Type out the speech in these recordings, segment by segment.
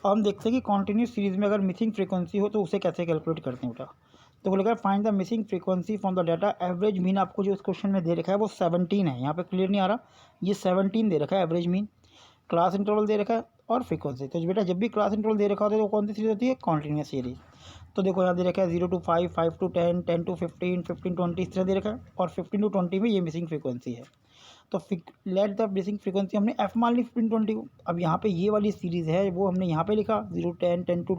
अब हम देखते हैं कि कॉन्टिन्यूस सीरीज़ में अगर मिसिंग फ्रीक्वेंसी हो तो उसे कैसे कैलकुलेट करते हैं बेटा। तो बोलेगा find the missing frequency from the data. Average mean आपको जो इस क्वेश्चन में दे रखा है वो 17 है, यहाँ पे क्लियर नहीं आ रहा, ये 17 दे रखा है एवरेज मीन, क्लास इंटरवल दे रखा है और फ्रीक्वेंसी। तो बेटा जब भी क्लास इंटरवल दे रखा होता है तो कौन सी सीरीज होती है, कॉन्टिन्यूस सीरीज। तो देखो यहाँ दे रखा है 0 to 5, 5 to 10, 10 to 15, 15 20 इस तरह दे रखा है, और 15 to 20 में ये मिसिंग फ्रीक्वेंसी है। तो लेट द मिसिंग फ्रीक्वेंसी हमने एफ मान ली 15 20 को। अब यहाँ पे ये वाली सीरीज़ है वो हमने यहाँ पे लिखा 0 10 10 to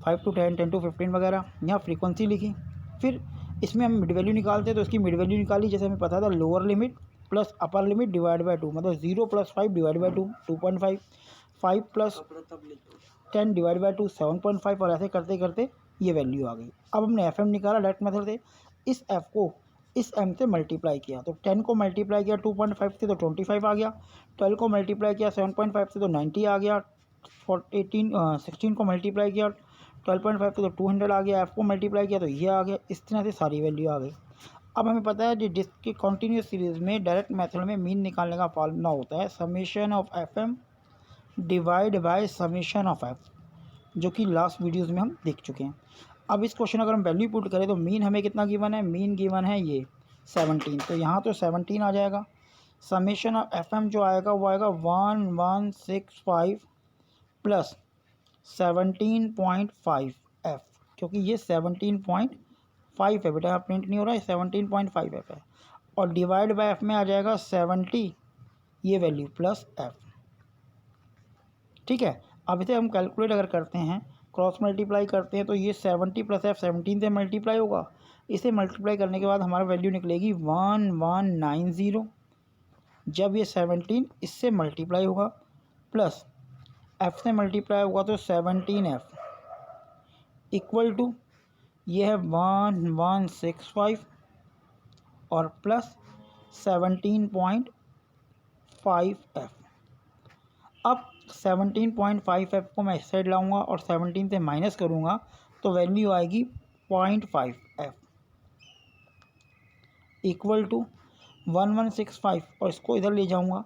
5 to 10 10 to 15 वगैरह, यहाँ फ्रीक्वेंसी लिखी। फिर इसमें हम मिड वैल्यू निकालते हैं, तो इसकी मिड वैल्यू निकाली, जैसे हमें पता था lower limit plus upper limit divide by 2, मतलब 0 + 5 डिवाइड बाई 2 2.5, 5 + 10 डिवाइड बाई 2 7.5, और ऐसे करते करते ये वैल्यू आ गई। अब हमने एफ एम निकाला डायरेक्ट मेथड से, इस एफ को इस एम से मल्टीप्लाई किया, तो 10 को मल्टीप्लाई किया 2.5 से तो 25 आ गया, 12 को मल्टीप्लाई किया 7.5 से तो 90 आ गया, 16 को मल्टीप्लाई किया 12.5 से तो 200 आ गया, एफ को मल्टीप्लाई किया तो ये आ गया। इस तरह से सारी वैल्यू आ गई। अब हमें पता है कि जिसकी कॉन्टीन्यूस सीरीज़ में डायरेक्ट मेथड में मीन निकालने का फॉर्मूला होता है summation of F M divide by summation of F, जो कि लास्ट वीडियोज़ में हम देख चुके हैं। अब इस क्वेश्चन अगर हम वैल्यू पुट करें तो मीन हमें कितना गिवन है, मीन गिवन है ये 17, तो यहाँ तो 17 आ जाएगा। समेशन ऑफ एफ एम जो आएगा वो आएगा 1165 प्लस 17.5 एफ, क्योंकि ये 17.5 है बेटा, यहाँ प्रिंट नहीं हो रहा है, 17.5 एफ है, और डिवाइड बाय एफ में आ जाएगा 70 ये वैल्यू प्लस एफ। ठीक है, अब इसे हम कैलकुलेट अगर करते हैं, क्रॉस मल्टीप्लाई करते हैं, तो ये 70 प्लस एफ 17 से मल्टीप्लाई होगा। इसे मल्टीप्लाई करने के बाद हमारा वैल्यू निकलेगी 1190। जब ये 17 इससे मल्टीप्लाई होगा प्लस एफ से मल्टीप्लाई होगा तो 17f इक्वल टू ये है 1165 और प्लस 17.5f। अब 17.5f को मैं इस साइड लाऊंगा और 17 से माइनस करूंगा तो वैल्यू आएगी 0.5f इक्वल टू 1165, और इसको इधर ले जाऊंगा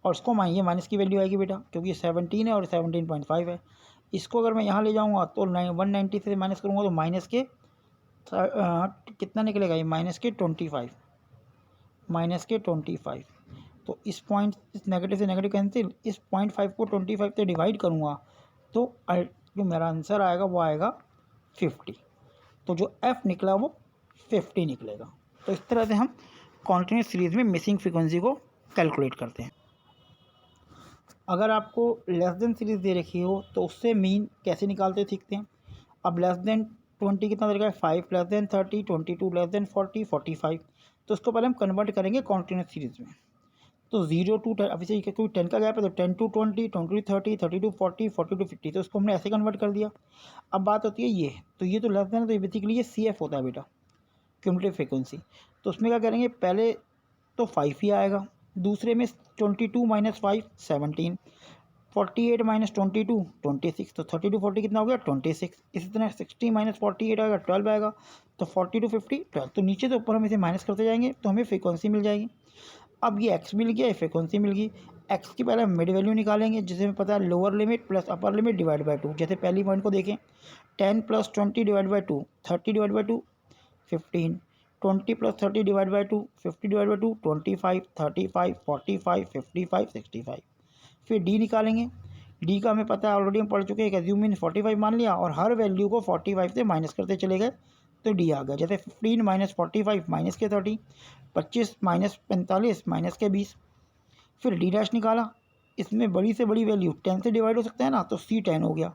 और इसको ये माइनस की वैल्यू आएगी बेटा, क्योंकि ये 17 है और 17.5 है। इसको अगर मैं यहाँ ले जाऊंगा तो 190 से माइनस करूँगा तो माइनस के कितना निकलेगा, ये माइनस के 25, तो इस पॉइंट इस नेगेटिव से नेगेटिव कैंसिल, इस 0.5 को 25 से डिवाइड करूँगा तो जो मेरा आंसर आएगा वो आएगा 50। तो जो एफ़ निकला वो 50 निकलेगा। तो इस तरह से हम कॉन्टिन्यूस सीरीज़ में मिसिंग फ्रीक्वेंसी को कैलकुलेट करते हैं। अगर आपको लेस देन सीरीज़ दे रखी हो तो उससे मीन कैसे निकालते सीखते हैं। अब लेस देन 20 कितना दे रखा है, 5 लेस देन 30, 22 लेस देन 40, 45, तो उसको पहले हम कन्वर्ट करेंगे कॉन्टिन्यूस सीरीज़ में। तो 0 to 10, अब इसे कोई 10 का गैप है तो 10 to 20, 20 to 30, 30 to 40, 40 to 50, तो उसको हमने ऐसे कन्वर्ट कर दिया। अब बात होती है ये, तो ये तो लेस देन, तो ये बेसिकली ये सी एफ होता है बेटा, क्यूमुलेटिव फ्रीक्वेंसी। तो उसमें क्या करेंगे, पहले तो 5 ही आएगा, दूसरे में 22 - 5 17, 48 - 22 26, तो 30 to 40 कितना हो गया 26। इसी तरह 60 - 48 आएगा 12 आएगा, तो 40 to 50 12। तो नीचे से ऊपर हम इसे माइनस करते जाएंगे तो हमें फ्रीक्वेंसी मिल जाएगी। अब ये एक्स मिल गया, ये फ्रीक्वेंसी मिल गई। एक्स की पहले हम मिड वैल्यू निकालेंगे, जिसे हमें पता है lower limit plus upper limit divide by 2। जैसे पहली पॉइंट को देखें, 10 + 20 divide by 2 30 divide by 2 15, 20 + 30 divide by 2 50 divide by 2 25, 35 45 55 65। फिर डी निकालेंगे, डी का हमें पता है ऑलरेडी हम पढ़ चुके हैं, एक एज्यूम 45 मान लिया और हर वैल्यू को 45 से माइनस करते चले गए तो डी आ गया। जैसे 15 - 45 माइनस के 30, 25 - 45 माइनस के 20। फिर डी डैश निकाला, इसमें बड़ी से बड़ी वैल्यू 10 से डिवाइड हो सकता है ना, तो सी 10 हो गया,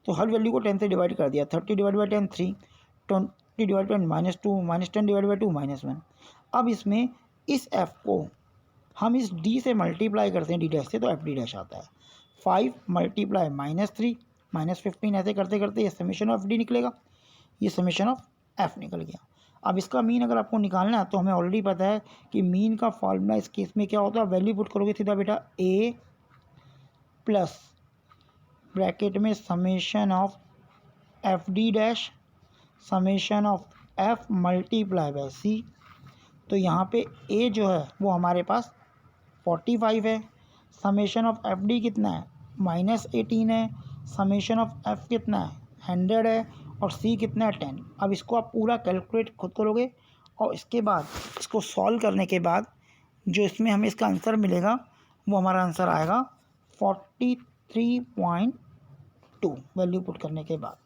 तो हर वैल्यू को 10 से डिवाइड कर दिया। 30 divide by 10 3, 20 divide by -2 -10 divide by 2 -1। अब इसमें इस एफ को हम इस डी से मल्टीप्लाई करते हैं डी डैश से, तो एफ डी डैश आता है 5 × -3 -15, ऐसे करते करते ये समेशन ऑफ डी निकलेगा, ये समेशन ऑफ एफ निकल गया। अब इसका मीन अगर आपको निकालना है तो हमें ऑलरेडी पता है कि मीन का फॉर्मूला इस केस में क्या होता है, वैल्यू पुट करोगे सीधा बेटा ए प्लस ब्रैकेट में summation of F D dash summation of F multiply by C. तो यहाँ पे ए जो है वो हमारे पास 45 है, समेशन ऑफ एफ डी कितना है -18 है, समेशन ऑफ एफ कितना है 100 है और सी कितना है 10। अब इसको आप पूरा कैलकुलेट खुद करोगे और इसके बाद इसको सॉल्व करने के बाद जो इसमें हमें इसका आंसर मिलेगा वो हमारा आंसर आएगा 43.2 वैल्यू पुट करने के बाद।